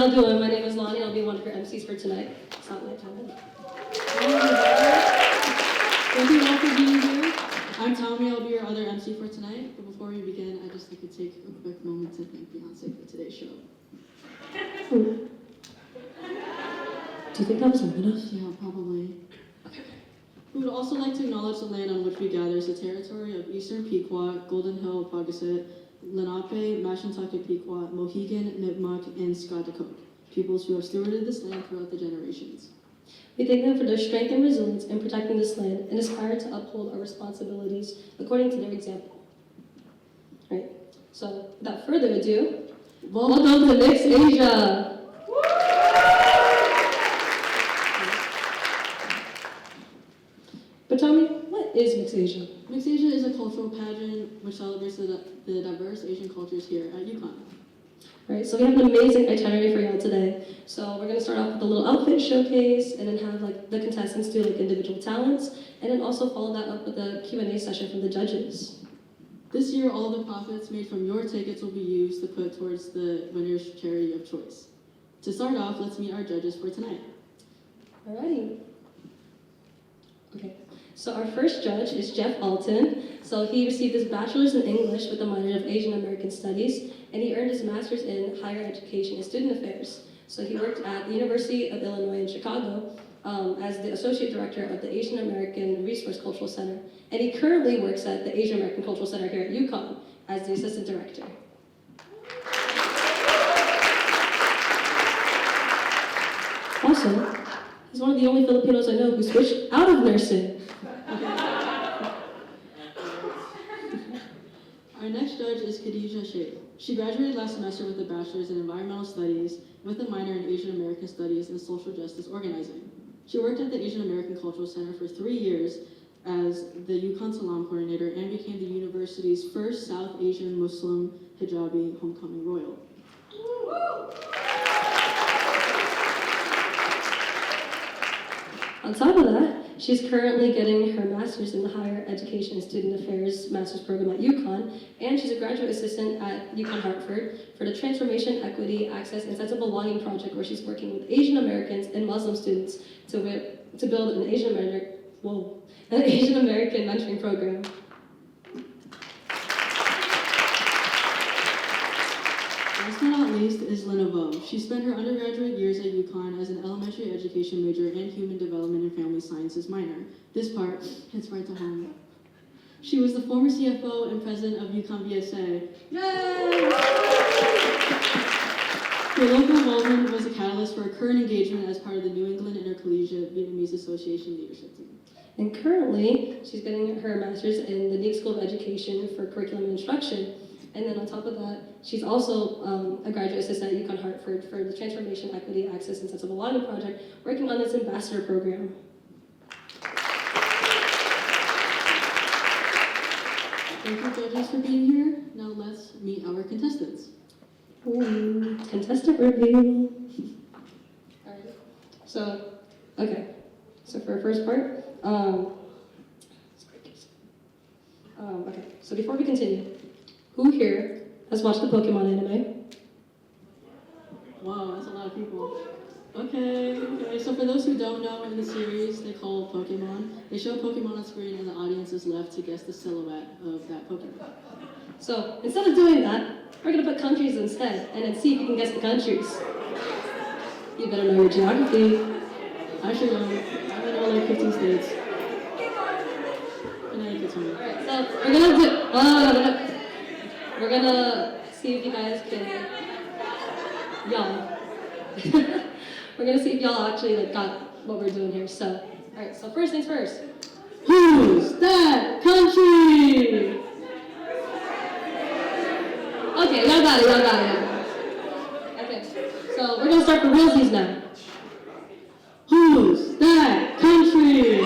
y'all doing? My name is Lonnie. I'll be one of your MCs for tonight. It's not nighttime. Thank you all for being here. I'm Tommy. I'll be your other MC for tonight. But before we begin, I just like to take a quick moment to thank Beyonce for today's show. Do you think that was long enough? Yeah, probably. We would also like to acknowledge the land on which we gather is the territory of Eastern Pequot, Golden Hill, Paugussett, Lenape, Mashantucket Pequot, Mohegan, Nipmuc, and Scotiacook, peoples who have stewarded this land throughout the generations. We thank them for their strength and resilience in protecting this land and aspire to uphold our responsibilities according to their example. All right, so without further ado, welcome to Mixed Asia. But tell me, what is Mixed Asia? Mixed Asia is a cultural pageant which celebrates the diverse Asian cultures here at UConn. All right, so we have an amazing itinerary for y'all today. So we're gonna start off with a little outfit showcase, and then have like the contestants do like individual talents, and then also follow that up with a Q&A session from the judges. This year, all the profits made from your tickets will be used to put towards the winner's charity of choice. To start off, let's meet our judges for tonight. Alrighty. Okay, so our first judge is Jeff Alton. So he received his bachelor's in English with a minor of Asian American Studies, and he earned his master's in higher education and student affairs. So he worked at the University of Illinois in Chicago as the associate director of the Asian American Resource Cultural Center, and he currently works at the Asian American Cultural Center here at UConn as the assistant director. Also, he's one of the only Filipinos I know who switched out of nursing. Our next judge is Khadija Sheikh. She graduated last semester with a bachelor's in environmental studies with a minor in Asian American Studies and social justice organizing. She worked at the Asian American Cultural Center for 3 years as the UConn Salam coordinator and became the university's first South Asian Muslim hijabi homecoming royal. On top of that, she's currently getting her master's in the Higher Education and Student Affairs master's program at UConn, and she's a graduate assistant at UConn Hartford for the Transformation, Equity, Access, and Sense of Belonging project, where she's working with Asian Americans and Muslim students to build an Asian American mentoring program. Last but not least is Lena Vo. She spent her undergraduate years at UConn as an elementary education major and human development and family sciences minor. This part hits right to home. She was the former CFO and president of UConn VSA. Yay! Her local involvement was a catalyst for her current engagement as part of the New England Intercollegiate Vietnamese Association leadership team. And currently, she's getting her master's in the Neek School of Education for Curriculum and Instruction. And then on top of that, she's also a graduate assistant at UConn Hartford for the Transformation, Equity, Access, and Sense of Belonging project, working on this ambassador program. Thank you, judges, for being here. Now let's meet our contestants. Ooh, contestant review. All right. So, okay. So for our first part, okay. So before we continue, who here has watched the Pokemon anime? Wow, that's a lot of people. Okay, so for those who don't know, in the series they call Pokemon, they show Pokemon on screen and the audience is left to guess the silhouette of that Pokemon. So instead of doing that, we're gonna put countries instead, and then see if you can guess the countries. You better know your geography. I should know. I know like 15 states. Connecticut's one. Alright, so we're gonna see if you guys can, we're gonna see if y'all actually like got what we're doing here. So, alright, so first things first. Who's that country? Okay, y'all got it. Okay, so we're gonna start for realsies now. Who's that country?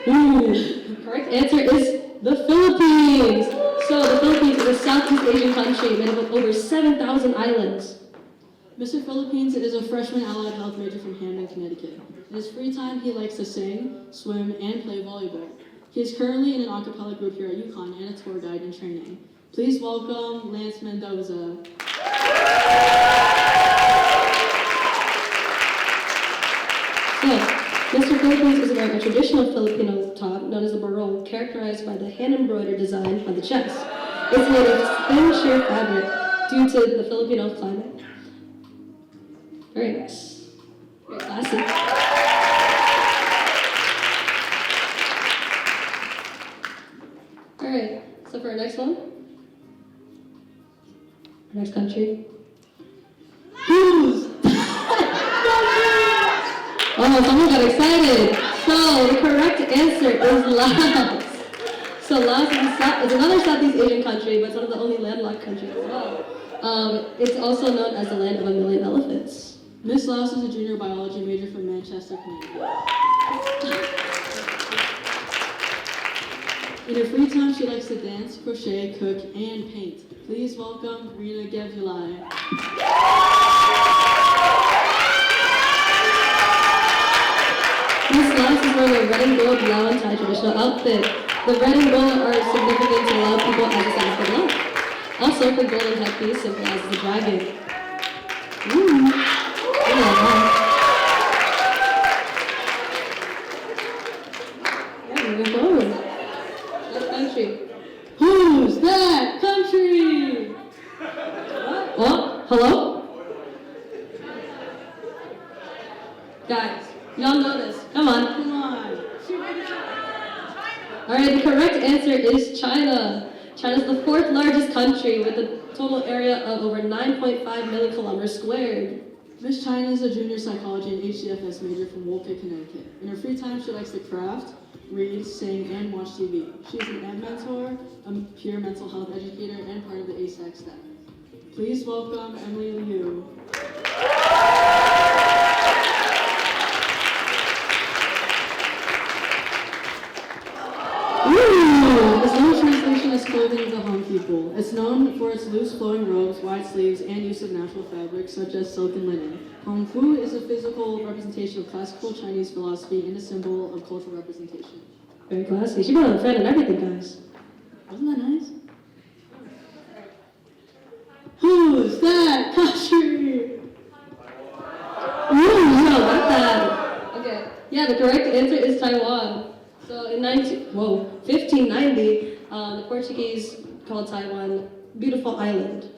The correct answer is the Philippines. So the Philippines is a Southeast Asian country made up of over 7,000 islands. Mr. Philippines is a freshman allied health major from Hamden, Connecticut. In his free time, he likes to sing, swim, and play volleyball. He is currently in an a cappella group here at UConn and a tour guide in training. Please welcome Lance Mendoza. Philippines is wearing a traditional Filipino top known as the barong, characterized by the hand-embroidered design on the chest. It's made of thin, sheer fabric due to the Filipino climate. Very nice. Very classy. All right, so for our next one, our next country. Who's? Oh, someone got excited. So the correct answer is Laos. So Laos is another Southeast Asian country, but it's one of the only landlocked countries as well. It's also known as the land of a million elephants. Miss Laos is a junior biology major from Manchester, Connecticut. In her free time, she likes to dance, crochet, cook, and paint. Please welcome Rita Gevulai. Miss Laos is wearing a red and gold Lao and Thai traditional outfit. The red and gold are significant to Lao people as a sign of good luck. Also, her golden headpiece symbolizes the dragon. Ooh. Yeah, moving forward. Next country. Who's that country? What? Oh, hello? Guys, y'all know this. Come on. Come on. All right, the correct answer is China. China's the fourth largest country with a total area of over 9.5 million kilometers squared. Miss China is a junior psychology and HCFS major from Woolpit, Connecticut. In her free time, she likes to craft, read, sing, and watch TV. She's an ed mentor, a peer mental health educator, and part of the ASAC staff. Please welcome Emily Liu. Its known translation is clothing of the home people. It's known for its loose flowing robes, wide sleeves, and use of natural fabrics such as silk and linen. Hong Fu is a physical representation of classical Chinese philosophy and a symbol of cultural representation. Very classy. She brought a friend and everything, guys. Wasn't that nice? Who's that country? Ooh, you know, got that. Okay. Yeah, the correct answer is Taiwan. So in 1590, the Portuguese called Taiwan beautiful island.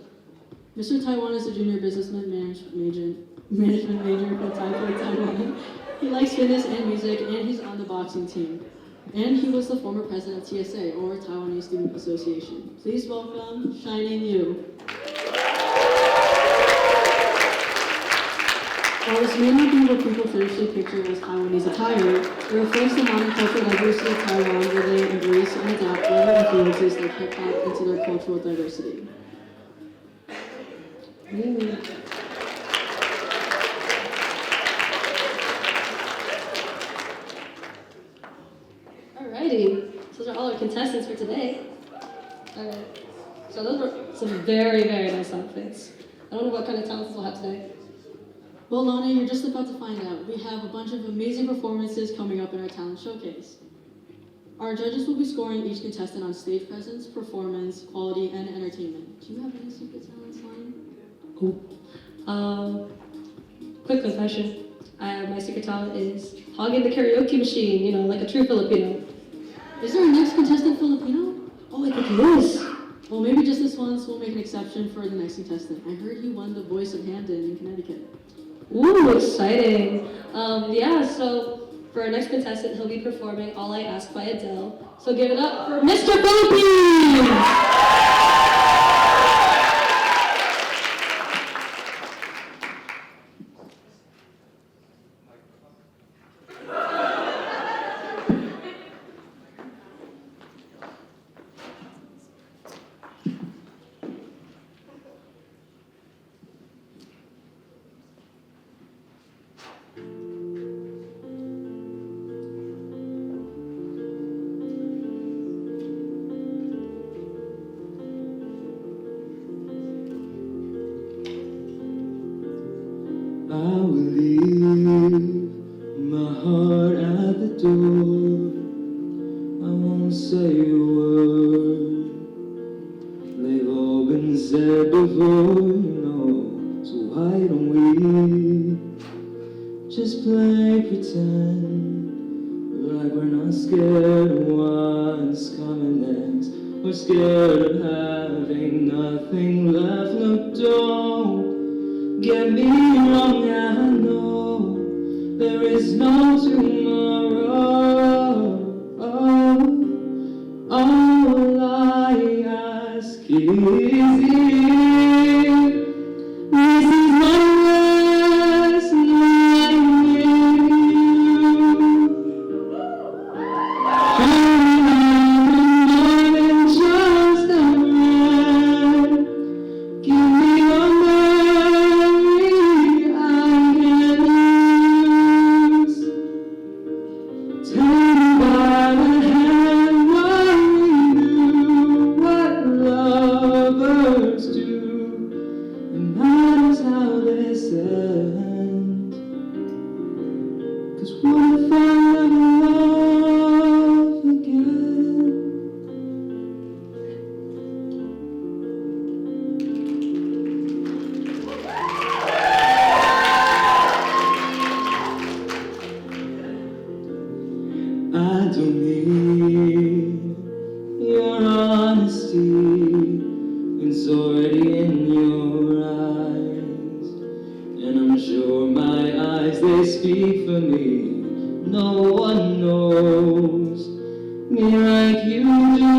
Mr. Taiwan is a junior businessman management major from Taipei, Taiwan. He likes fitness and music, and he's on the boxing team. And he was the former president of TSA, or Taiwanese Student Association. Please welcome Shining Yu. While this may not be what people traditionally picture as Taiwanese attire, it reflects the modern cultural diversity of Taiwan, where they embrace and adapt global influences like hip-hop into their cultural diversity. Alrighty, so those are all our contestants for today. Alright, so those were some very, very nice outfits. I don't know what kind of talents we'll have today. Well, Lana, you're just about to find out. We have a bunch of amazing performances coming up in our talent showcase. Our judges will be scoring each contestant on stage presence, performance, quality, and entertainment. Do you have any secret talents, Lana? Quick confession. My secret talent is hogging the karaoke machine, you know, like a true Filipino. Is there a next contestant Filipino? Oh, I think it is. Well, maybe just this once we'll make an exception for the next contestant. I heard he won the Voice of Hampton in Connecticut. Ooh, exciting. Yeah, so for our next contestant, he'll be performing All I Ask by Adele. So give it up for Mr. Philippines! I will leave my heart at the door. I won't say a word. They've all been said before, you know. So why don't we just play pretend get me wrong, I know there is no tomorrow. All I ask is if this is my last night with you. I'm just a friend. Give me a memory I can use. Take me by the hand while we do what lovers do. It matters how this ends. 'Cause what if I never love again? I don't need your honesty, it's already in your eyes. And I'm sure my eyes, they speak for me. No one knows me like you do.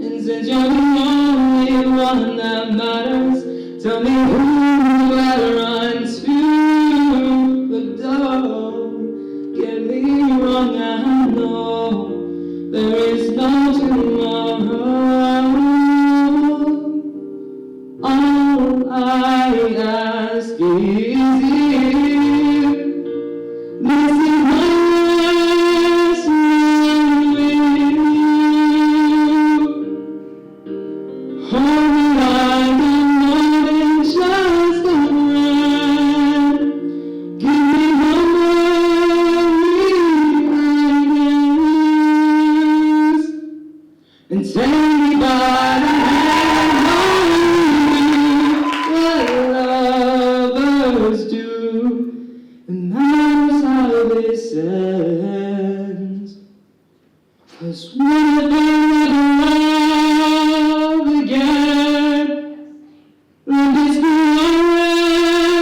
And since you're the only one that matters, tell me who I run to. But don't get me wrong, I know there is no tomorrow. All I ask is if this is my last night with you. Hold me like I'm more than just a friend. Give me one memory I can use. And take me by the hand while we do what lovers do. And that's how this ends. 'Cause what if I never love again? Let this be our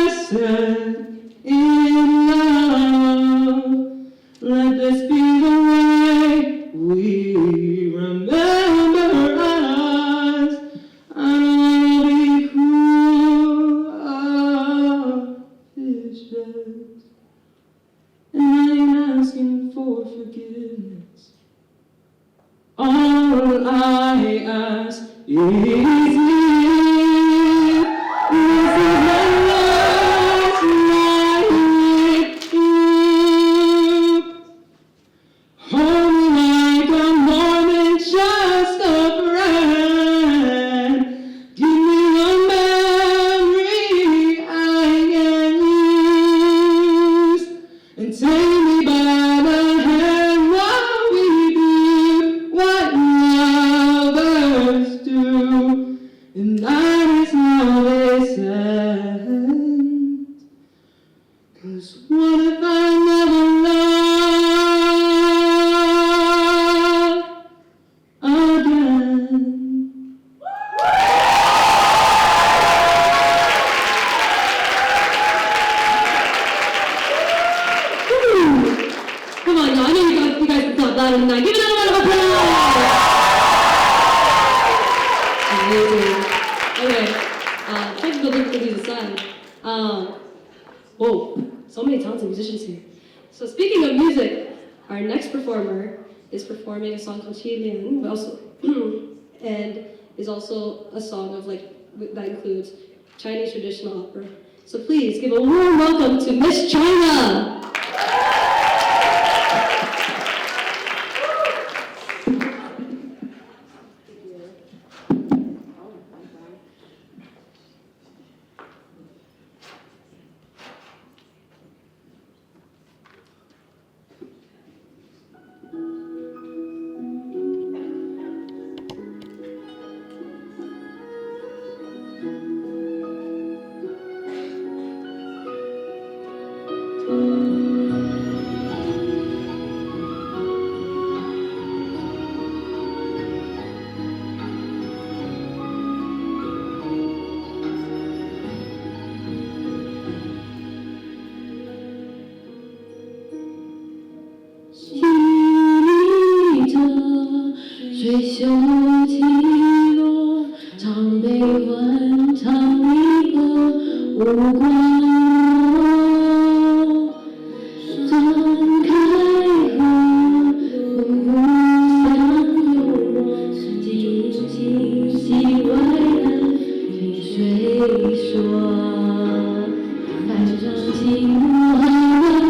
lesson in love. Let this be the way we remember us. I don't wanna be cruel, vicious, and I ain't asking for forgiveness. All I ask is if this is my last night with you. Hold me like I'm more than just a friend. Give me a memory I can use. And take me by the hand while we do what lovers do. And that is how this ends. 'Cause what if I never love again? Come on, y'all. I know you guys can clap loud tonight. Give it a round of applause. Amazing. Okay. Technical difficulties aside. Whoa, so many talented musicians here. So speaking of music, our next performer is performing a song called Qilian, also, and is also a song of that includes Chinese traditional opera. So please give a warm welcome to Miss China. 不管我张开后，相拥我，静静戏外人听谁说？爱上寂寞，爱了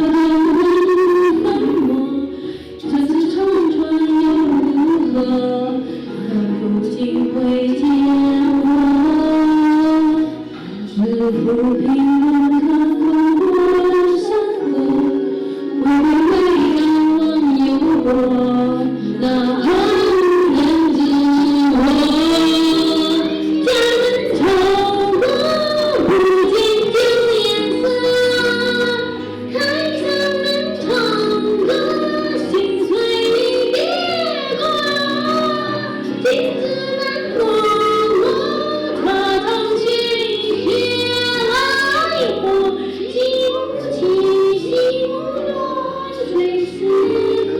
冷漠，这次长春又如何？看不尽会见我，是浮萍能看风过山河，微微仰望有我，哪怕人只是我。家门透过，不见旧颜色，开上门唱歌，心碎你别过，镜子难落寞，他常寻雪来火，寂寞起，寂寞落，垂死客。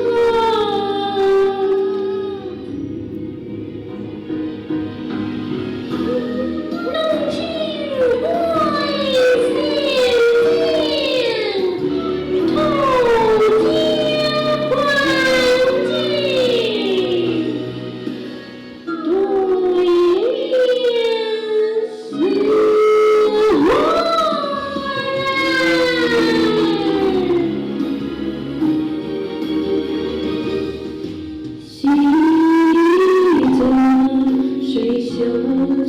浓情会渐渐，透间幻境，多颜似花人。西泽水袖起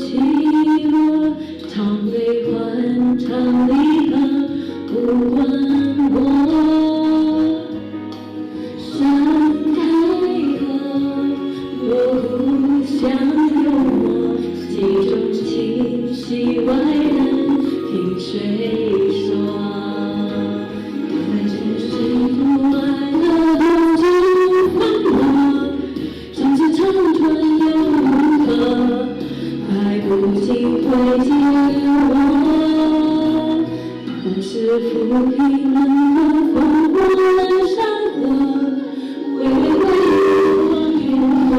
落，长泪换长离合，不管我。山开后，我互相拥我，记中情系外人听谁说？在城市途爱了多久换我？这次长春又如何？快不及会见我，往事浮萍冷了风过山河，微微回望有我，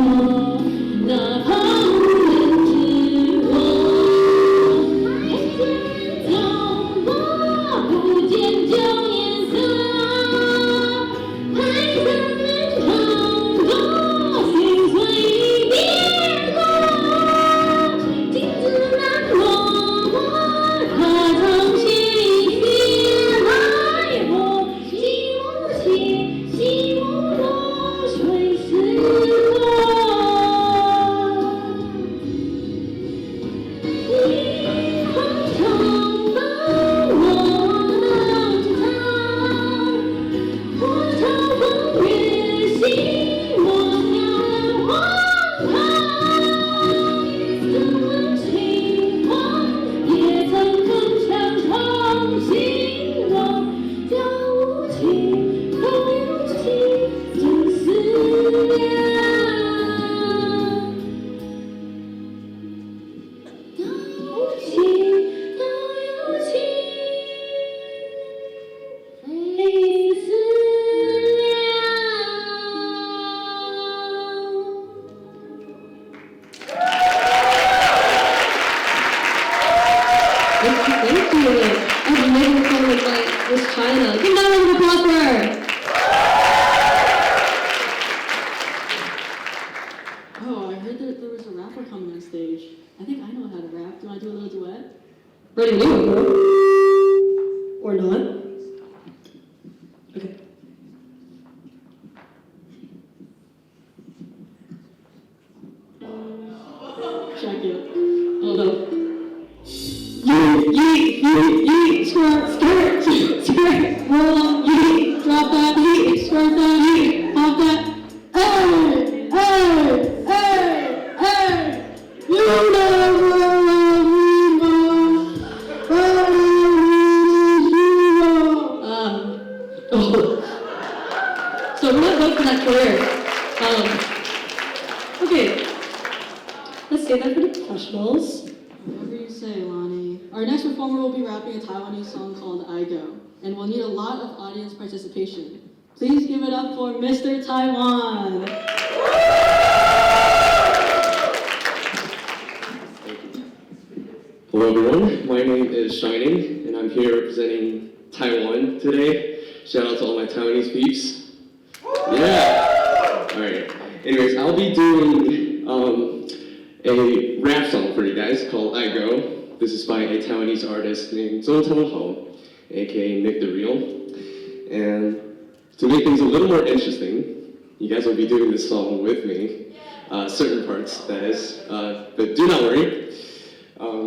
哪怕无人知我。走过，不见旧颜色，还曾能唱歌，心碎别过，镜子难落寞，他常寻雪来火，寂寞起，寂寞落，垂死客。你荒唐把我浪潮，我嘲讽越心，我笑了荒唐。曾轻狂，也曾铿锵唱心窝，叫无情，都有情，总思量。都有情，都有情，非思量。Thank you. That was amazing performance by Miss China. Give that a round of applause for her. Oh, I heard that there was a rapper coming on stage. I think I know how to rap. Do you want to do a little duet? Ready when you are, bro. Or not. Okay. Check it. Hold up. Yeet, skirt, skirt, roll up, yeet, drop that, yeet, skirt that, yeet, pop that. Hey, you never love me more. So we're not going for that clear. Okay. Let's say that for the professionals. Whatever you say, Lonnie. Our next performer will be rapping a Taiwanese song called I Go, and we'll need a lot of audience participation. Please give it up for Mr. Taiwan. Hello everyone, my name is Shining, and I'm here representing Taiwan today. Shout out to all my Taiwanese peeps. Yeah! Alright, anyways, I'll be doing a rap song for you guys called I Go. This is by a Taiwanese artist named Zhou Ho, aka Nick the Real. And to make things a little more interesting, you guys will be doing this song with me. Certain parts, that is. But do not worry.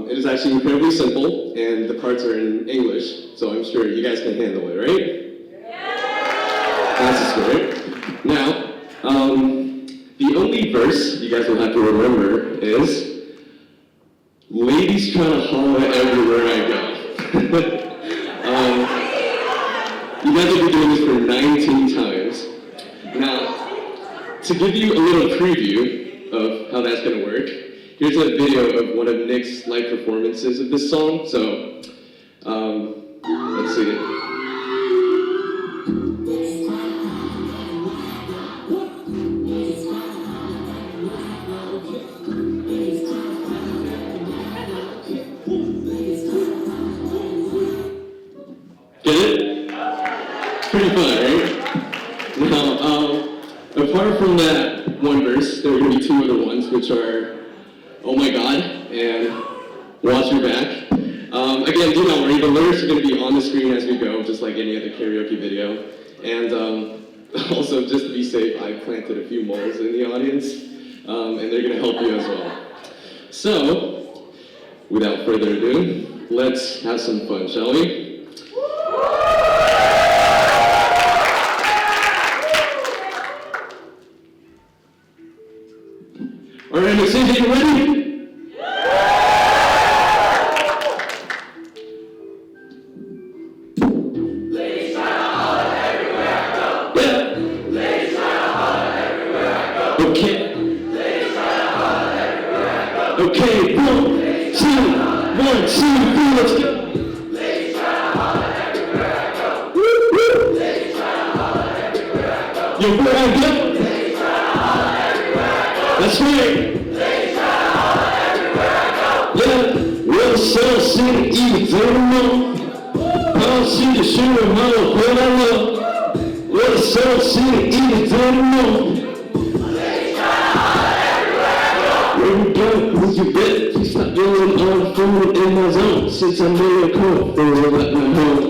It is actually incredibly simple, and the parts are in English, so I'm sure you guys can handle it, right? Yeah! That's the spirit. Now, the only verse you guys will have to remember is, ladies trying to holler everywhere I go. You guys will be doing this for 19 times. Now, to give you a little preview of how that's going to work, here's a video of one of Nick's live performances of this song, so let's see it. Get it? Pretty fun, right? Now, apart from that one verse, there are going to be two other ones, which are Oh My God, and Watch Your Back. Again, do not worry, the lyrics are going to be on the screen as we go, just like any other karaoke video. And also, just to be safe, I planted a few moles in the audience, and they're going to help you as well. So, without further ado, let's have some fun, shall we? All right, Mercedes, you ready? Ladies try to holler everywhere I go. Yeah. Ladies try to holler everywhere I go. Okay. Ladies try to holler everywhere I go. Okay, 1, 2, let's go. Ladies try to holler everywhere I go. Woo. Ladies try to holler everywhere I go. Yo, where I go? Ladies try to holler everywhere I go. That's right.我相信一个梦，抛弃的虚荣让我回来了。我相信一个梦。Where you go? Who you bet? Please stop yelling on the phone in my zone. Since I made a call, they will let me home.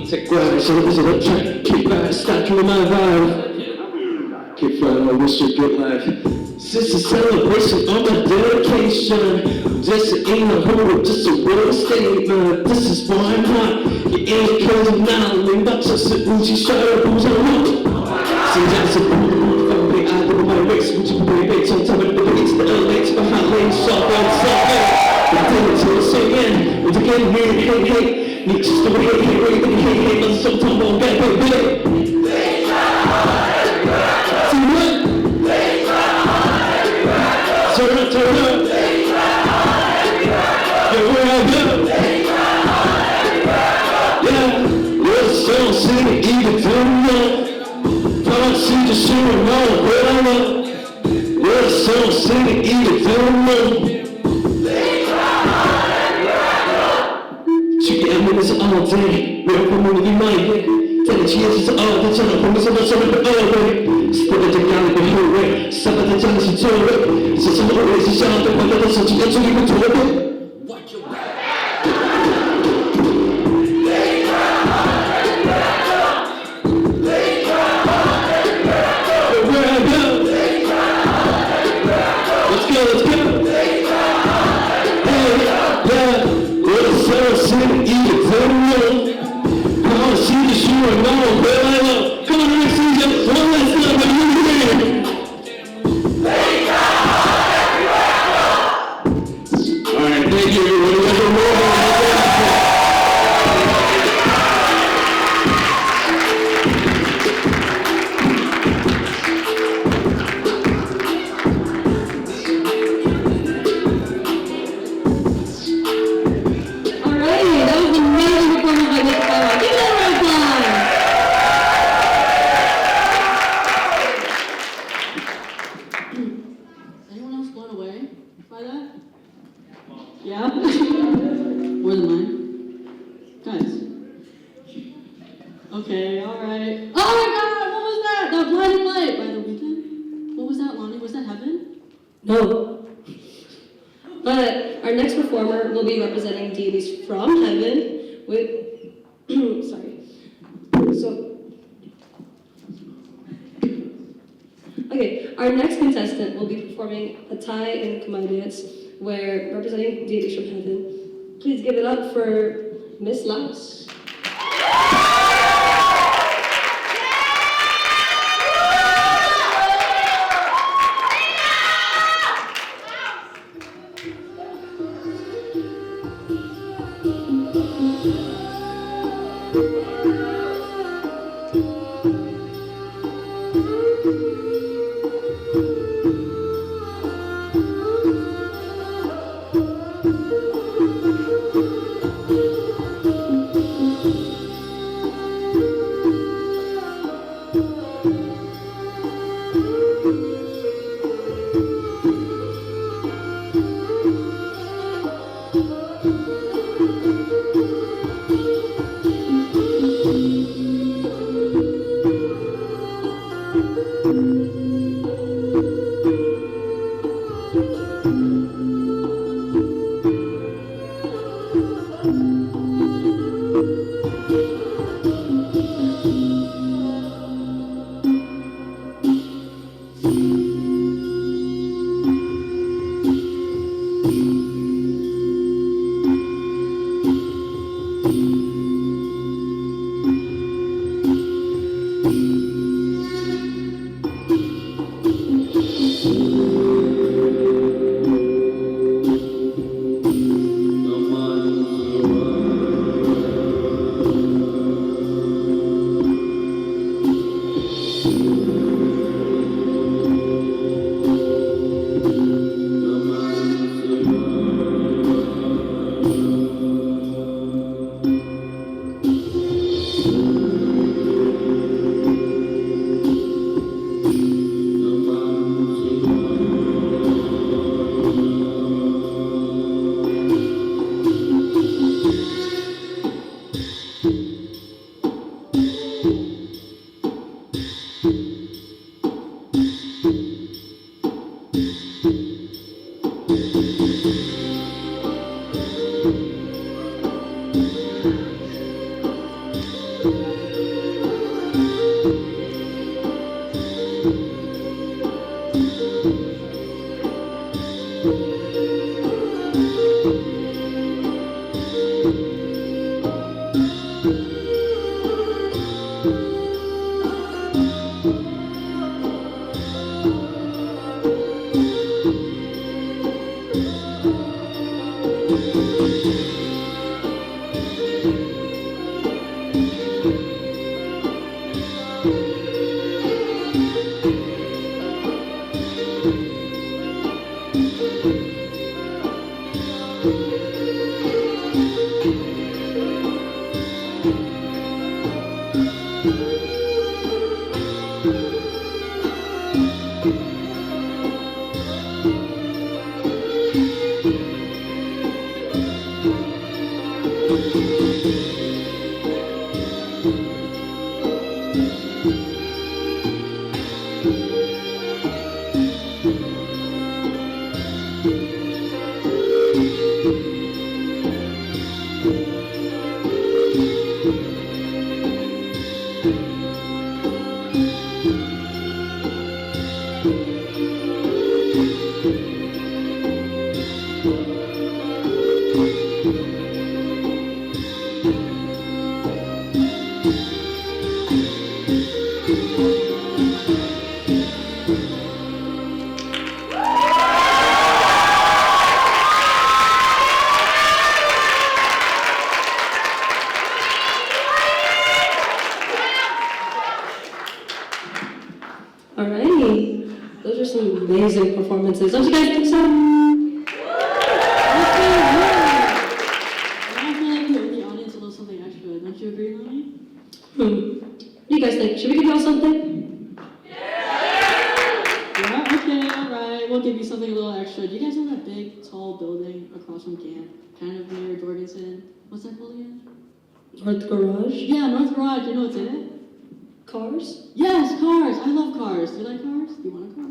Take gravity, so this is a track. Keep riding, stop killing my vibe. Keep flying, I wish you good life. Since a celebration on my dedication, just ain't a hole, just a real statement. This is why I'm hot. You ain't crazy now, 领导这是武器，帅而不像路。现在是不能放飞爱的my race， 无惧不违背，从他们的位置的恶类，这把喊累，少不了少背。我在你前睡眠，我在跟你嘿嘿，你只是我嘿嘿，我跟你嘿嘿，老是手痛我该会背。Turn up, turn up. Yeah, where I go? Yeah, 我相信一个梦，抛弃的虚荣让我回来了。我相信一个梦。去给安慰的是 all day， 没有父母的my way， 在你企业只是 all day， 讲到红的什么什么的 all way， 死在这压力的后卫，上班在家里是座位，是什么我也是想对朋友的手机要注意不妥的。Alright, Guys. Okay, alright. Oh my god, what was that? That blinding light by the weekend? What was that, Lonnie? Was that heaven? No. But our next performer will be representing deities from heaven with, sorry. So, okay, our next contestant will be performing a Thai and Khmer dance where representing deities from heaven. Please give it up for Miss Laos. Alrighty, those are some amazing performances. Don't you guys think so? Okay, yeah. I feel like we owe the audience a little something extra. Don't you agree, Lonnie? What do you guys think? Should we give y'all something? Yeah, okay, alright. We'll give you something a little extra. Do you guys know that big, tall building across from Camp? Kind of near Jorgensen? What's that called again? North Garage? Yeah, North Garage. You know what's in it? Cars? Yes, cars. I love cars. Do you like cars? Do you want a car?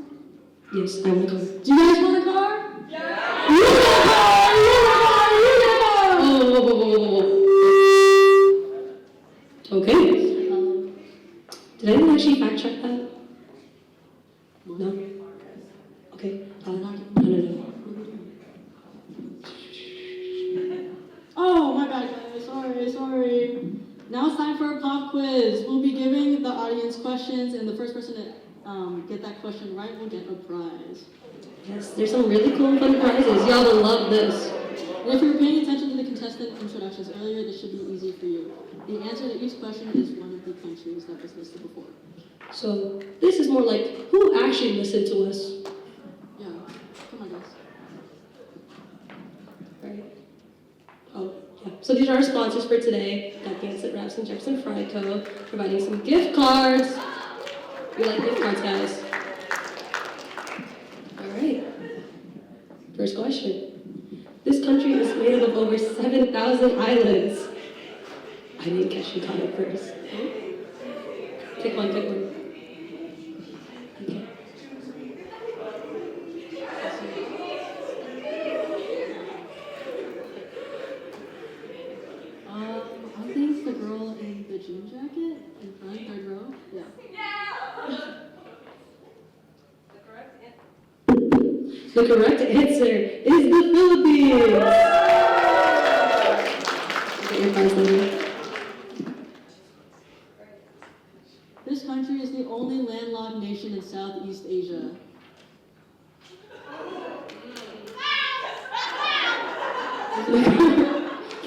Yes, I want a car. Do you guys want a car? Yeah! You get a car! You get a car! You get a car! Whoa. Okay. Did anyone actually fact check that? No? Okay. No. Oh, my bad, guys. Sorry. Now it's time for a pop quiz. We'll be giving the audience questions, and the first person to get that question right will get a prize. Yes, there's some really cool fun prizes. Y'all will love this. And if you were paying attention to the contestant introductions earlier, this should be easy for you. The answer to each question is one of the countries that was listed before. So this is more like who actually listened to us. Yeah, come on, guys. Right. Oh, yeah. So these are our sponsors for today. Got Gansett Wraps and Jefferson Fry Co. providing some gift cards. We like gift cards, guys. All right. First question. This country is made up of over 7,000 islands. I didn't catch you caught it first. Pick one. Okay. I think the girl in the jean jacket in front, third row. Yeah. The correct answer is the Philippines. Get your prize later. This country is the only landlocked nation in Southeast Asia.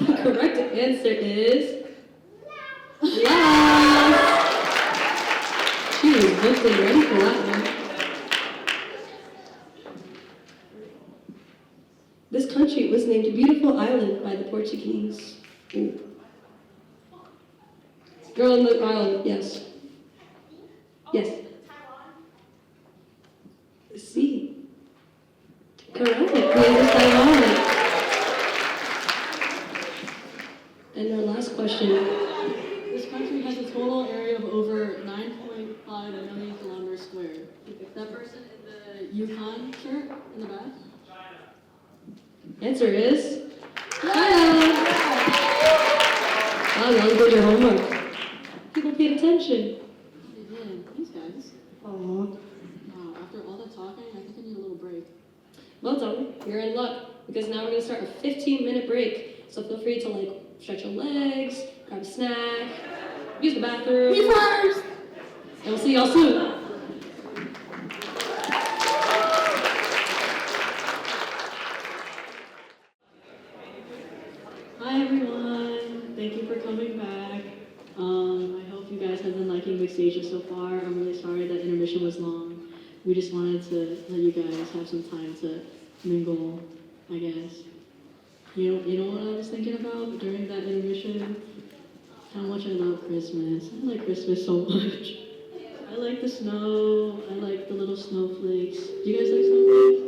The correct answer is Laos. She was booked and ready for that one. This country was named Beautiful Island by the Portuguese. Ooh. Girl in the island, yes. Yes. C. Correct. The answer is Taiwan. And our last question. This country has a total area of over 9.5 million kilometers square. That person in the UConn shirt in the back? Answer is China. Wow, y'all did your homework. People paid attention. They did. These guys. Aww. Wow, after all that talking, I think I need a little break. Well done. You're in luck because now we're gonna start a 15-minute break. So feel free to stretch your legs, grab a snack, use the bathroom. Me first! And we'll see y'all soon. Hi everyone, thank you for coming back. I hope you guys have been liking Mixed Asia so far. I'm really sorry that intermission was long. We just wanted to let you guys have some time to mingle, I guess. You know what I was thinking about during that intermission? How much I love Christmas. I like Christmas so much. I like the snow. I like the little snowflakes. Do you guys like snowflakes?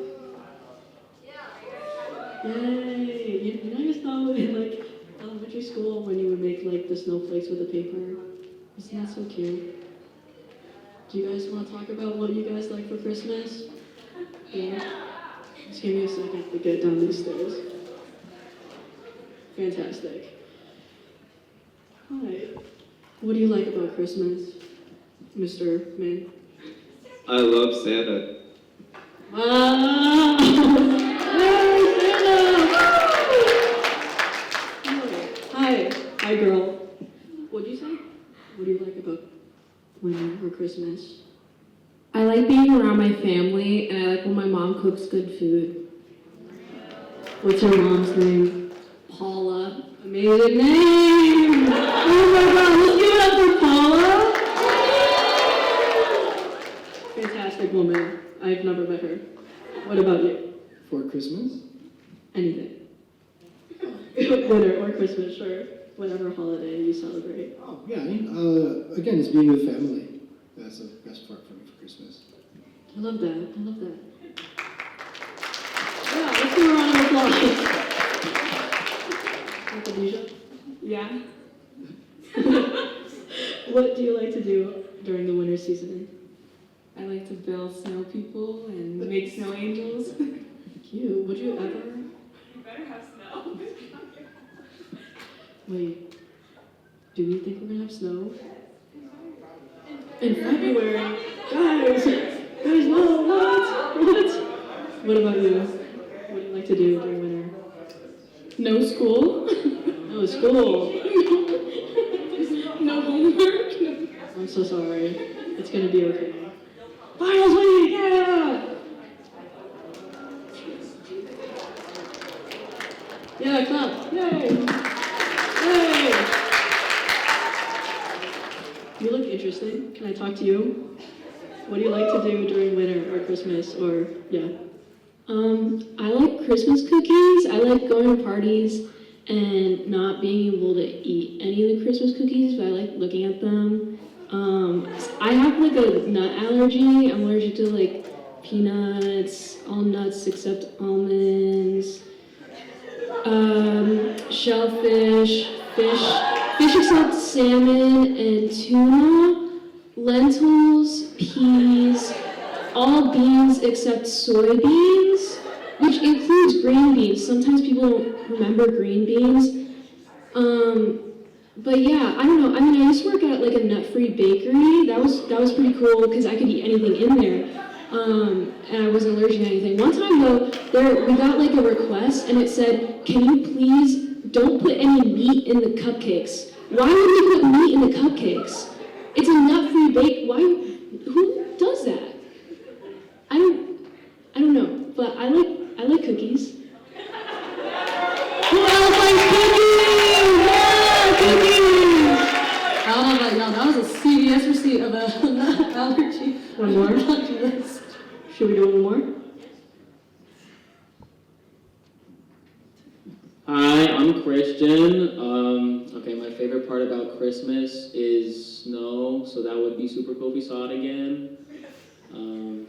Yay! You guys know in elementary school when you would make the snowflakes with the paper? Isn't that so cute? Do you guys want to talk about what you guys like for Christmas? Yeah? Just give me a second to get down these stairs. Fantastic. Hi. What do you like about Christmas, Mr. Min? I love Santa. Wow! Hi, girl. What'd you say? What do you like about winter or Christmas? I like being around my family, and I like when my mom cooks good food. What's your mom's name? Paula. Amazing name! Oh my god, let's give it up for Paula! Fantastic woman. I've never met her. What about you? For Christmas? Anything. Winter or Christmas, sure. Whatever holiday you celebrate. Oh, yeah. Again, it's being with family. That's the best part for me for Christmas. I love that. Yeah, let's do a round of applause. Khadijah? Yeah? What do you like to do during the winter season? I like to build snow people and make snow angels. Cute. Would you ever? You better have snow. Wait. Do we think we're gonna have snow? In February. Guys, no, what? What about you? What do you like to do during winter? No school. No, school. No homework. I'm so sorry. It's gonna be okay. Finals week, yeah! Yeah, clap. Yay! Yay! You look interesting. Can I talk to you? What do you like to do during winter or Christmas or, yeah? I like Christmas cookies. I like going to parties and not being able to eat any of the Christmas cookies, but I like looking at them. I have like a nut allergy. I'm allergic to like peanuts, all nuts except almonds, shellfish, fish except salmon and tuna, lentils, peas, all beans except soybeans, which includes green beans. Sometimes people don't remember green beans. But yeah, I don't know. I mean, I used to work at like a nut-free bakery. That was pretty cool because I could eat anything in there, and I wasn't allergic to anything. One time though, we got like a request, and it said, "Can you please don't put any meat in the cupcakes?" Why would we put meat in the cupcakes? It's a nut-free bake. Why? Who does that? I don't know. But I like cookies. Who else likes cookies? Yeah, cookies! I don't know about y'all, that was a CVS receipt of a nut allergy. One more? List. Should we do one more? Hi, I'm Christian. Okay, my favorite part about Christmas is snow, so that would be super cool if we saw it again.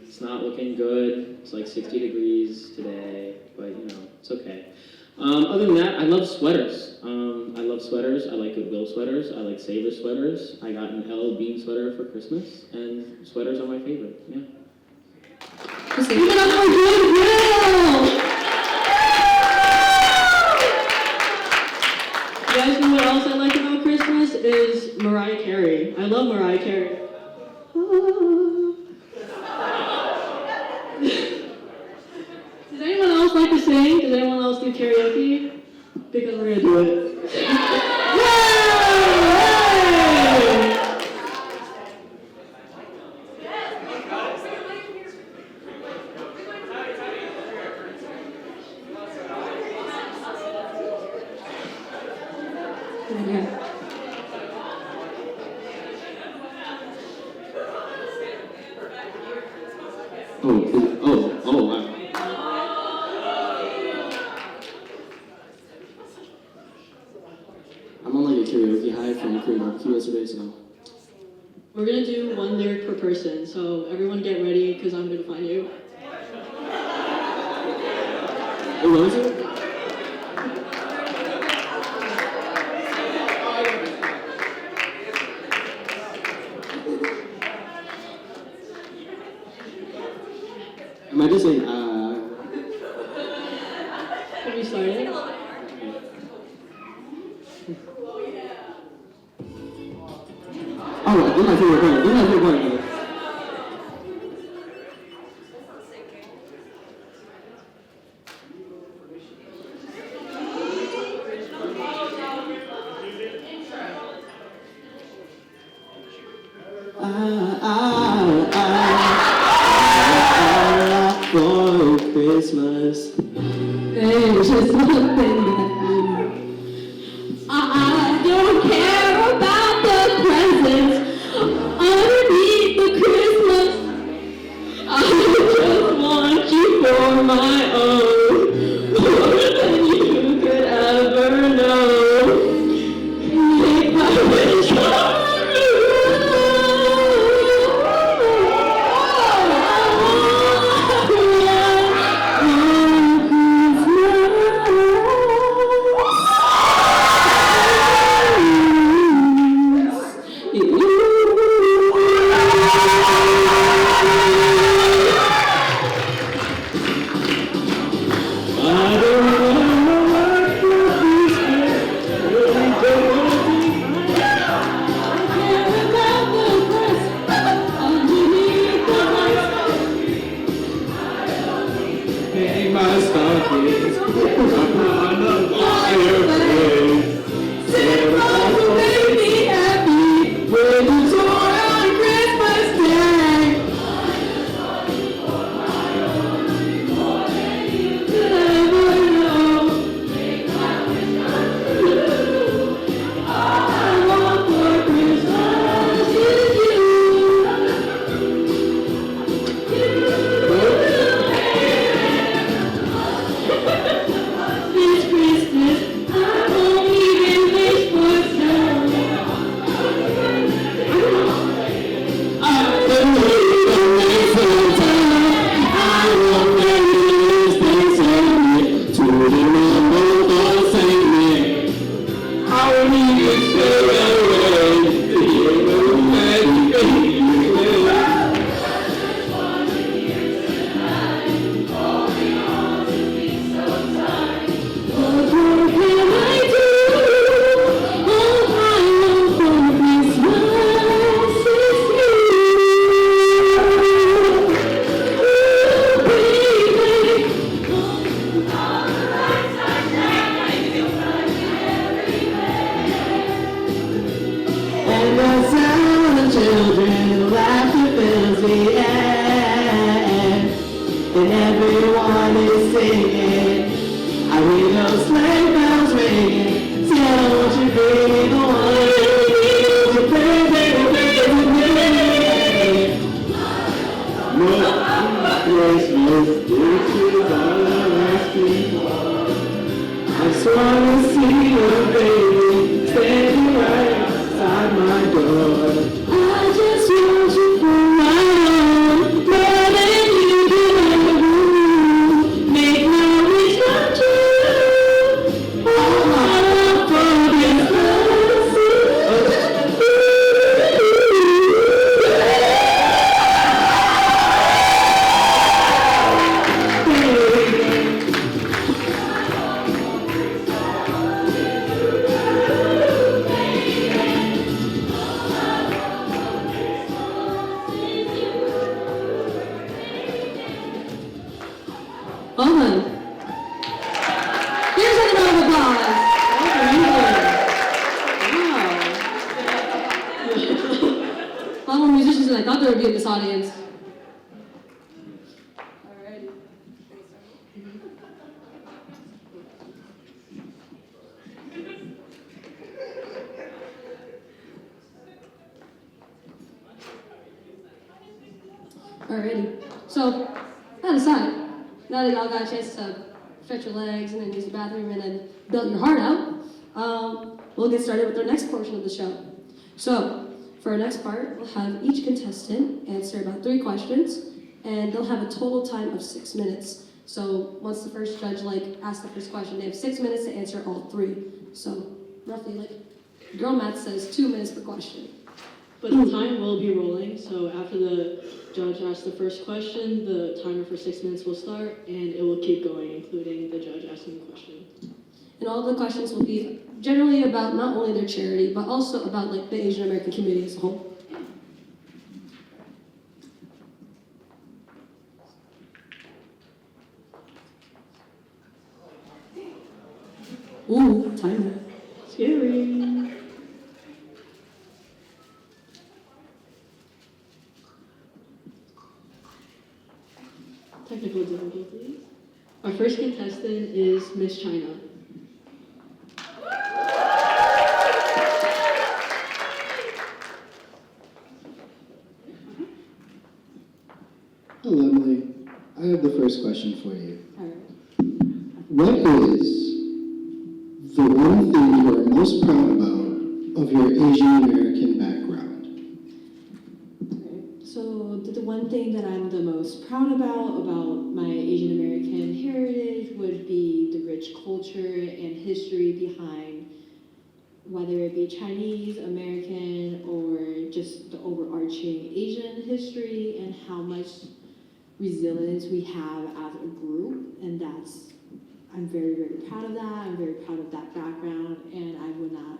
It's not looking good. It's like 60 degrees today, but you know, it's okay. Other than that, I love sweaters. I love sweaters. I like Goodwill sweaters. I like Savor sweaters. I got an L Bean sweater for Christmas, and sweaters are my favorite. Yeah. Give it up for Goodwill! You guys know what else I like about Christmas is Mariah Carey. I love Mariah Carey. Does anyone else like to sing? Does anyone else do karaoke? Because we're gonna do it. Yay! Oh, wow. I'm on like a karaoke high from Korean barbecue yesterday, so. We're gonna do one lyric per person, so everyone get ready because I'm gonna find you. Wait, what was it? Am I just saying, Have you started? Oh, this is my favorite part. This is my favorite part. For Christmas. There's just one thing that I don't care about the presents underneath the Christmas. I just want you for my own, more than you could ever know. Make my wish come true. just wanna see your baby standing right outside my door. I just want you for my own, more than you can ever do. Make my wish come true. All I want for this Well done. Here's a round of applause. Wow. A lot more musicians than I thought there would be in this audience. Alrighty. Alrighty. So, that aside, now that y'all got a chance to stretch your legs and then use the bathroom and then belt your heart out, we'll get started with our next portion of the show. So, for our next part, we'll have each contestant answer about 3 questions, and they'll have a total time of 6 minutes. So, once the first judge asks the first question, they have 6 minutes to answer all 3. So, roughly girl math says 2 minutes per question. But the time will be rolling, so after the judge asks the first question, the timer for 6 minutes will start, and it will keep going, including the judge asking the question. And all the questions will be generally about not only their charity, but also about the Asian American community as a whole. Ooh, timer. Scary. Technical difficulties. Our first contestant is Miss China. Hello, Emily. I have the first question for you. Alright. What is the one thing you are most proud about of your Asian American background? So the one thing that I'm the most proud about my Asian American heritage would be the rich culture and history behind whether it be Chinese, American, or just the overarching Asian history and how much resilience we have as a group. And I'm very, very proud of that. I'm very proud of that background, and I would not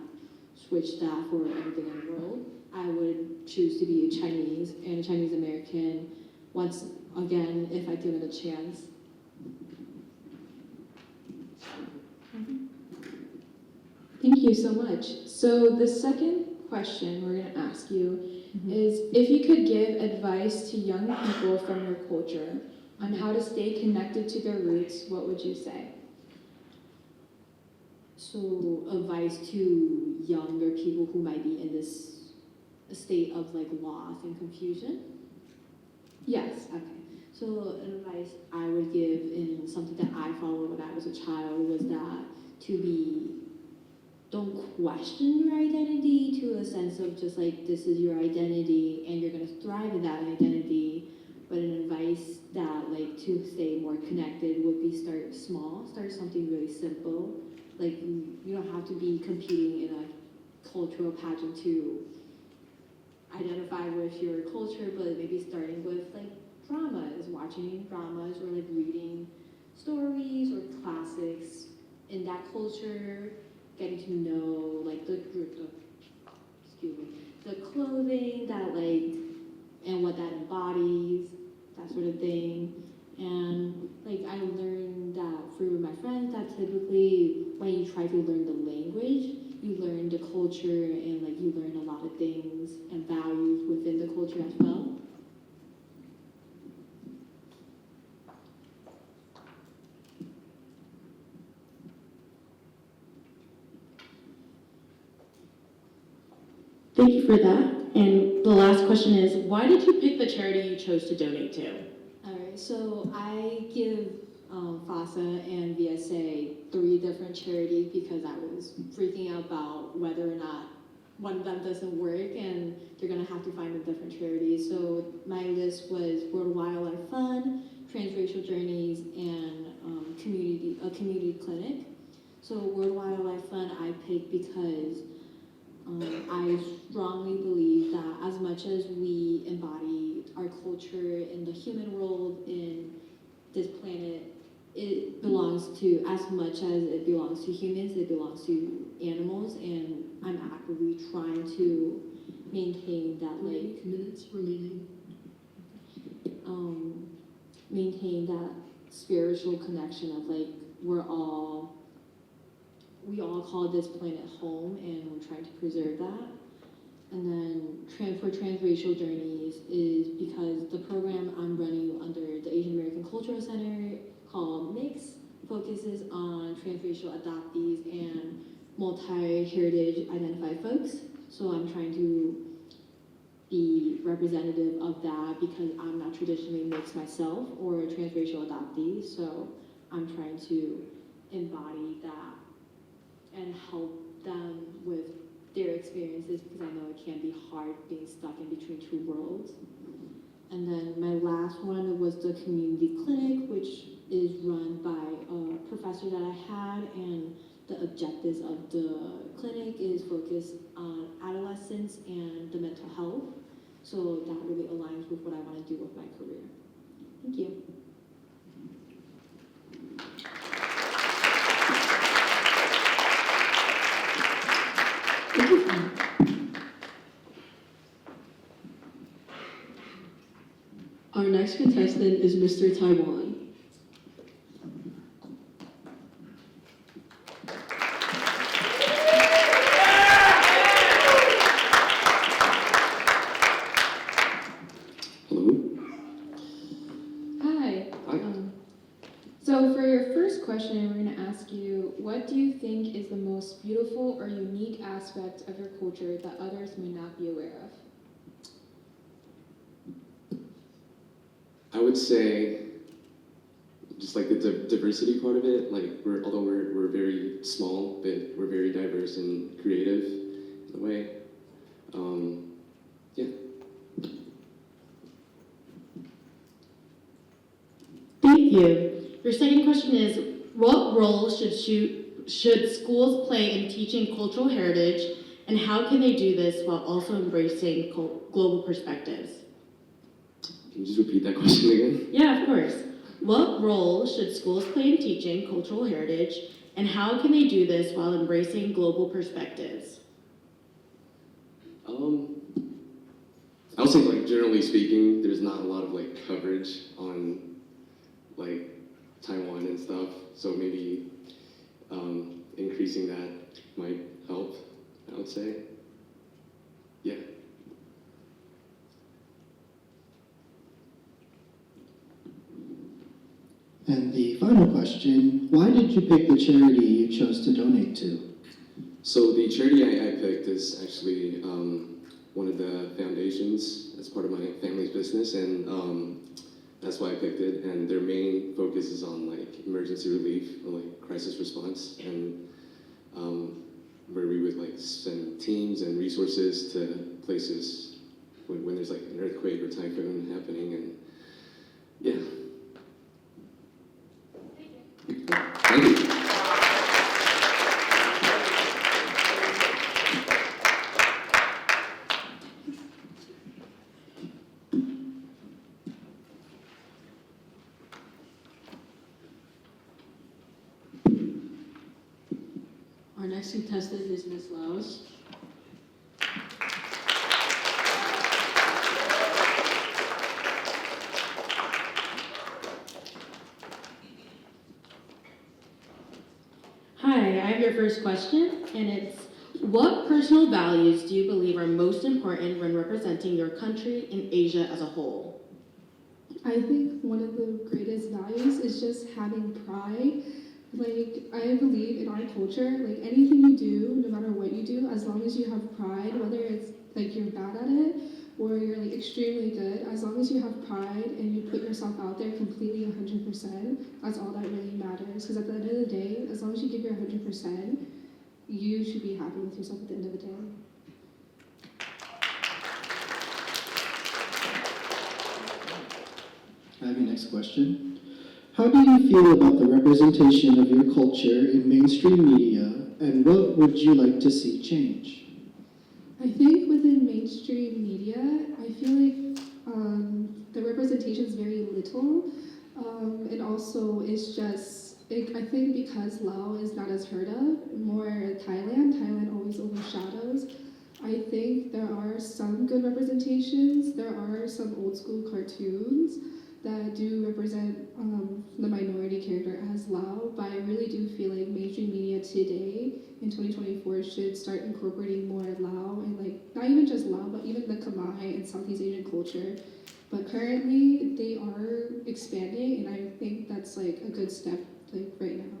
switch that for anything in the world. I would choose to be a Chinese and a Chinese American once again if I given a chance. Thank you so much. So the second question we're going to ask you is if you could give advice to young people from your culture on how to stay connected to their roots, what would you say? So advice to younger people who might be in this state of loss and confusion. Yes. Okay. So advice I would give in something that I followed when I was a child was that don't question your identity to a sense of just this is your identity and you're going to thrive in that identity. But an advice that to stay more connected would be start small, start something really simple. You don't have to be competing in a cultural pageant to identify with your culture, but maybe starting with dramas, watching dramas or reading stories or classics in that culture, getting to know the clothing that and what that embodies, that sort of thing. And I learned that through my friends that typically when you try to learn the language, you learn the culture and you learn a lot of things and values within the culture as well. Thank you for that. And the last question is, why did you pick the charity you chose to donate to? All right, so I give FASA and VSA, 3 different charities, because I was freaking out about whether or not one of them doesn't work and they're gonna have to find a different charity. So my list was World Wildlife Fund, Transracial Journeys, and a community clinic. So World Wildlife Fund I picked because I strongly believe that as much as we embody our culture in the human world, in this planet, it belongs to, as much as it belongs to humans, it belongs to animals, and I'm actively trying to maintain that, like, minutes remaining. maintain that spiritual connection of, like, we all call this planet home, and we're trying to preserve that. And then for Transracial Journeys is because the program I'm running under the Asian American Cultural Center called MIX focuses on transracial adoptees and multi-heritage identified folks. So I'm trying to be representative of that because I'm not traditionally mixed myself or a transracial adoptee. So I'm trying to embody that and help them with their experiences, because I know it can be hard being stuck in between 2 worlds. And then my last one was the community clinic, which is run by a professor that I had, and the objectives of the clinic is focused on adolescents and the mental health. So that really aligns with what I want to do with my career. Thank you. Our next contestant is Mr. Taiwan. Hello. Hi. Hi. So for your first question, we're going to ask you, what do you think is the most beautiful or unique aspect of your culture that others may not be aware of? I would say just like the diversity part of it. Like although we're very small, but we're very diverse and creative in a way. Yeah. Thank you. Your second question is, what role should schools play in teaching cultural heritage, and how can they do this while also embracing global perspectives? Can you just repeat that question again? Yeah, of course. What role should schools play in teaching cultural heritage, and how can they do this while embracing global perspectives? I would say, like, generally speaking, there's not a lot of like coverage on like Taiwan and stuff. So maybe increasing that might help, I would say. Yeah. And the final question, why did you pick the charity you chose to donate to? So the charity I picked is actually one of the foundations as part of my family's business, and that's why I picked it. And their main focus is on like emergency relief or like crisis response, and where we would like send teams and resources to places when there's like an earthquake or typhoon happening, and yeah. Thank you. Our next contestant is Ms. Laos. Hi, I have your first question, and it's, what personal values do you believe are most important when representing your country in Asia as a whole? I think one of the greatest values is just having pride. Like, I believe in our culture, like anything you do, no matter what you do, as long as you have pride, whether it's like you're bad at it or you're like extremely good, as long as you have pride and you put yourself out there completely 100%, that's all that really matters. Because at the end of the day, as long as you give your 100%, you should be happy with yourself at the end of the day. I have your next question. How do you feel about the representation of your culture in mainstream media, and what would you like to see change? I think within mainstream media, I feel like the representation is very little, and also it's just, I think because Lao is not as heard of, more Thailand always overshadows. I think there are some good representations. There are some old school cartoons that do represent the minority character as Lao, but I really do feel like mainstream media today in 2024 should start incorporating more Lao and like not even just Lao, but even the Khmer and Southeast Asian culture. But currently they are expanding, and I think that's like a good step like right now.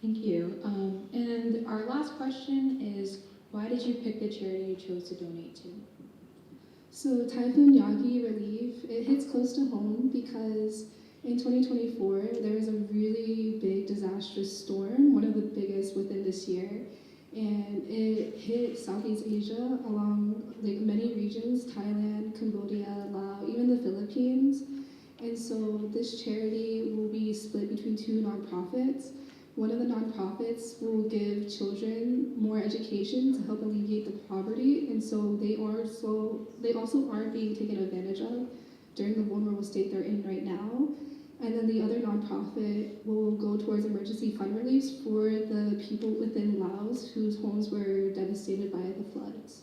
Thank you. And our last question is, why did you pick the charity you chose to donate to? So Typhoon Yagi relief, it hits close to home because in 2024 there was a really big disastrous storm, one of the biggest within this year, and it hit Southeast Asia along like many regions, Thailand, Cambodia, Laos, even the Philippines. And so this charity will be split between two nonprofits. One of the nonprofits will give children more education to help alleviate the poverty, and so they also aren't being taken advantage of during the vulnerable state they're in right now. And then the other nonprofit will go towards emergency fund reliefs for the people within Laos whose homes were devastated by the floods.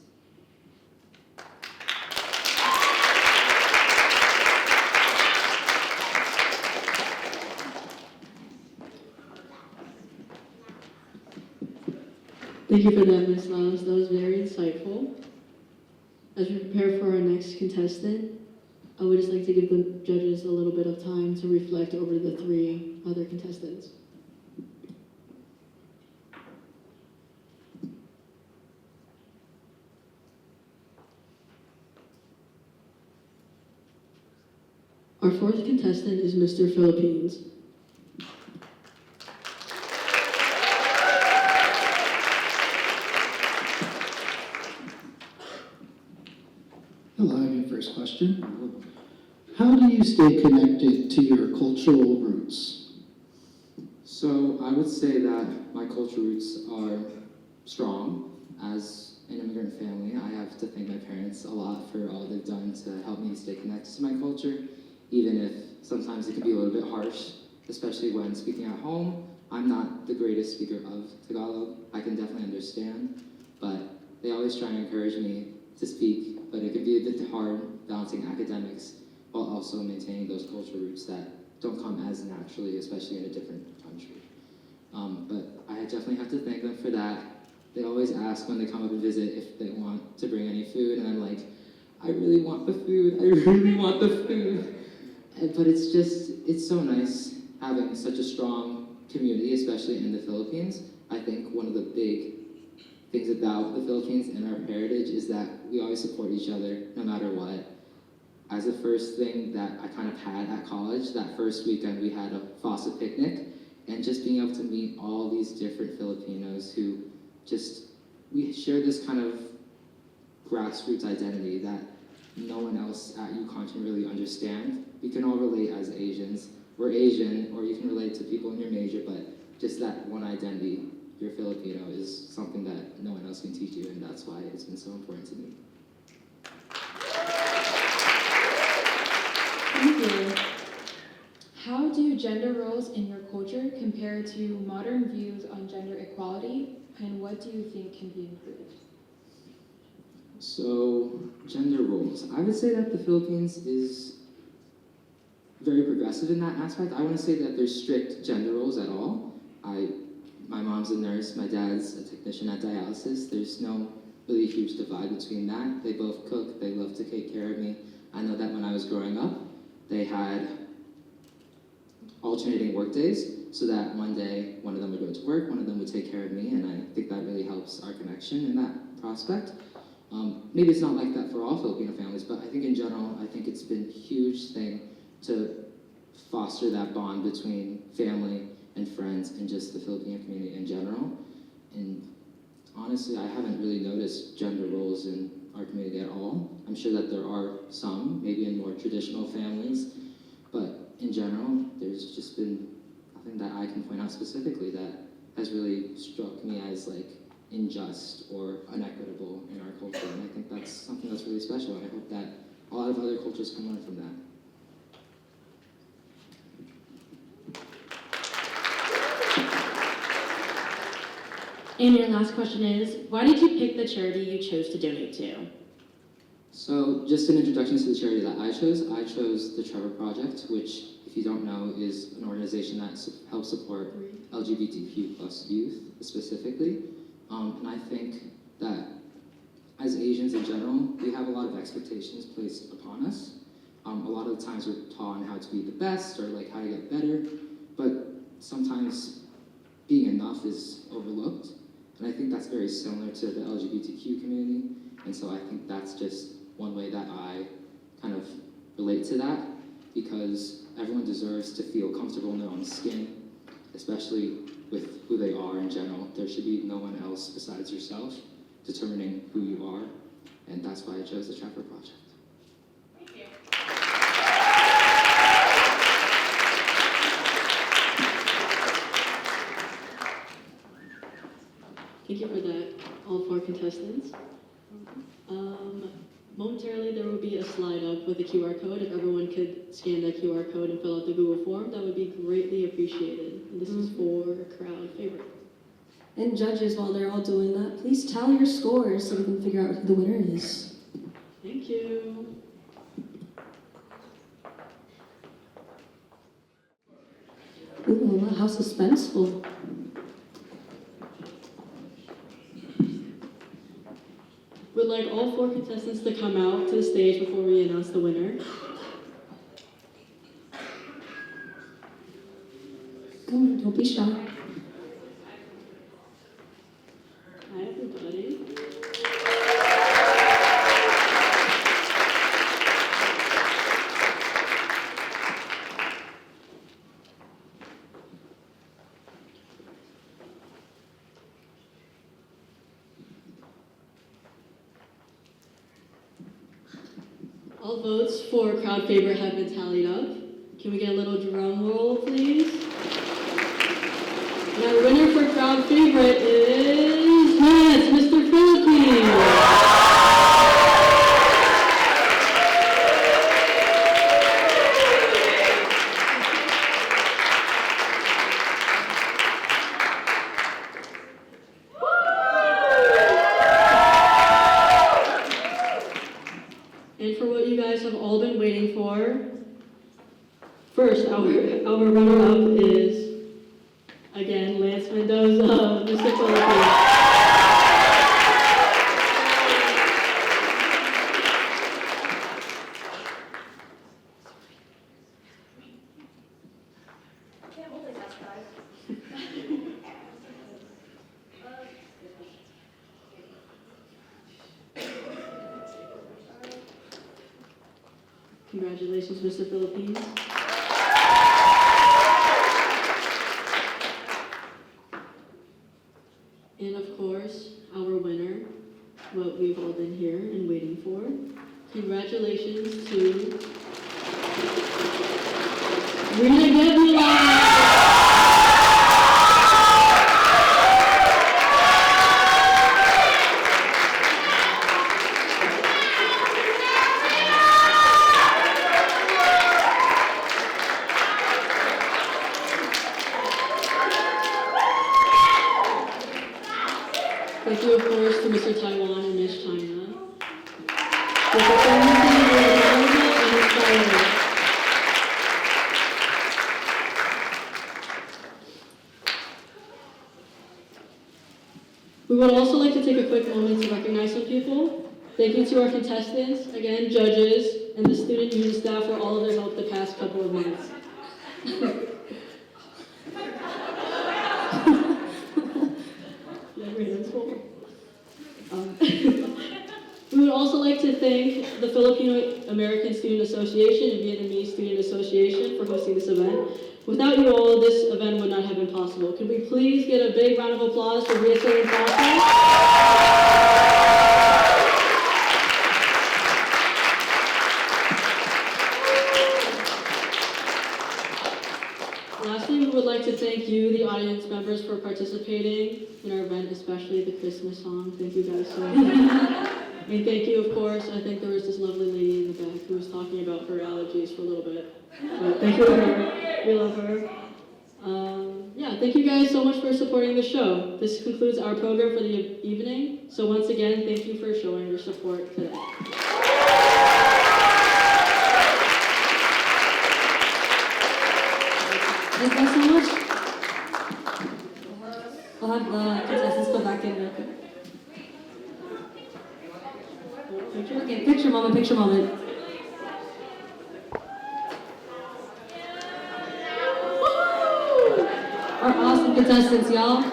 Thank you for that, Ms. Laos. That was very insightful. As we prepare for our next contestant, I would just like to give the judges a little bit of time to reflect over the three other contestants. Our fourth contestant is Mr. Philippines. Hello, I have your first question. How do you stay connected to your cultural roots? So I would say that my cultural roots are strong. As an immigrant family, I have to thank my parents a lot for all they've done to help me stay connected to my culture, even if sometimes it can be a little bit harsh, especially when speaking at home. I'm not the greatest speaker of Tagalog. I can definitely understand, but they always try and encourage me to speak, but it can be a bit hard balancing academics while also maintaining those cultural roots that don't come as naturally, especially in a different country. But I definitely have to thank them for that. They always ask when they come up and visit if they want to bring any food, and I'm like, I really want the food, I really want the food. But it's so nice having such a strong community, especially in the Philippines. I think one of the big things about the Philippines and our heritage is that we always support each other no matter what. As the first thing that I kind of had at college, that first weekend we had a FASA picnic, and just being able to meet all these different Filipinos who we share this kind of grassroots identity that no one else at UConn can really understand. We can all relate as Asians. We're Asian, or you can relate to people in your major, but just that one identity, you're Filipino, is something that no one else can teach you, and that's why it's been so important to me. Thank you. How do gender roles in your culture compare to modern views on gender equality, and what do you think can be improved? So, gender roles. I would say that the Philippines is very progressive in that aspect. I wouldn't say that there's strict gender roles at all. My mom's a nurse, my dad's a technician at dialysis. There's no really huge divide between that. They both cook, they love to take care of me. I know that when I was growing up, they had alternating work days, so that one day one of them would go to work, one of them would take care of me, and I think that really helped helps our connection in that prospect. Maybe it's not like that for all Filipino families, but I think in general, I think it's been a huge thing to foster that bond between family and friends and just the Filipino community in general. And honestly, I haven't really noticed gender roles in our community at all. I'm sure that there are some, maybe in more traditional families, but in general, there's just been nothing that I can point out specifically that has really struck me as like unjust or inequitable in our culture. And I think that's something that's really special, and I hope that a lot of other cultures can learn from that. And your last question is, why did you pick the charity you chose to donate to? So just an introduction to the charity that I chose the Trevor Project, which, if you don't know, is an organization that helps support LGBTQ plus youth specifically. And I think that as Asians in general, we have a lot of expectations placed upon us. A lot of the times we're taught on how to be the best or like how to get better, but sometimes being enough is overlooked. And I think that's very similar to the LGBTQ community. And so I think that's just one way that I kind of relate to that, because everyone deserves to feel comfortable in their own skin, especially with who they are in general. There should be no one else besides yourself determining who you are. And that's why I chose the Trevor Project. Thank you. Thank you for that, all 4 contestants. Momentarily, there will be a slide up with a QR code. If everyone could scan that QR code and fill out the Google form, that would be greatly appreciated. And this is for crowd favorite. And judges, while they're all doing that, please tally your scores so we can figure out who the winner is. Thank you. Ooh, how suspenseful. Would like all 4 contestants to come out to the stage before we announce the winner. Come on, don't be shy. Hi, everybody. All votes for crowd favorite have been tallied up. Can we get a little drum roll, please? And our winner for crowd favorite is, yes, Mr. Philippines. And for what you guys have all been waiting for, first, our runner-up is, again, Lance Mendoza, Mr. Philippines. Congratulations, Mr. Philippines. And of course, our winner, what we've all been here and waiting for. Congratulations to Rita Gebula. Thank you, of course, to Mr. Taiwan and Miss China. The performances were memorable and inspiring. We would also like to take a quick moment to recognize some people. Thank you to our contestants, again, judges, and the student union staff for all of their help the past couple of months. Yeah, great, that's cool. We would also like to thank the Filipino American Student Association and Vietnamese Student Association for hosting this event. Without you all, this event would not have been possible. Could we please get a big round of applause for VSA and FASA? Lastly, we would like to thank you, the audience members, for participating in our event, especially the Christmas song. Thank you guys so much. And thank you, of course. I think there was this lovely lady in the back who was talking about her allergies for a little bit. But thank you to her. We love her. Yeah, thank you guys so much for supporting the show. This concludes our program for the evening. So once again, thank you for showing your support today. Thank you so much. We'll have the contestants go back in real quick. Okay, picture moment, picture moment. Our awesome contestants, y'all.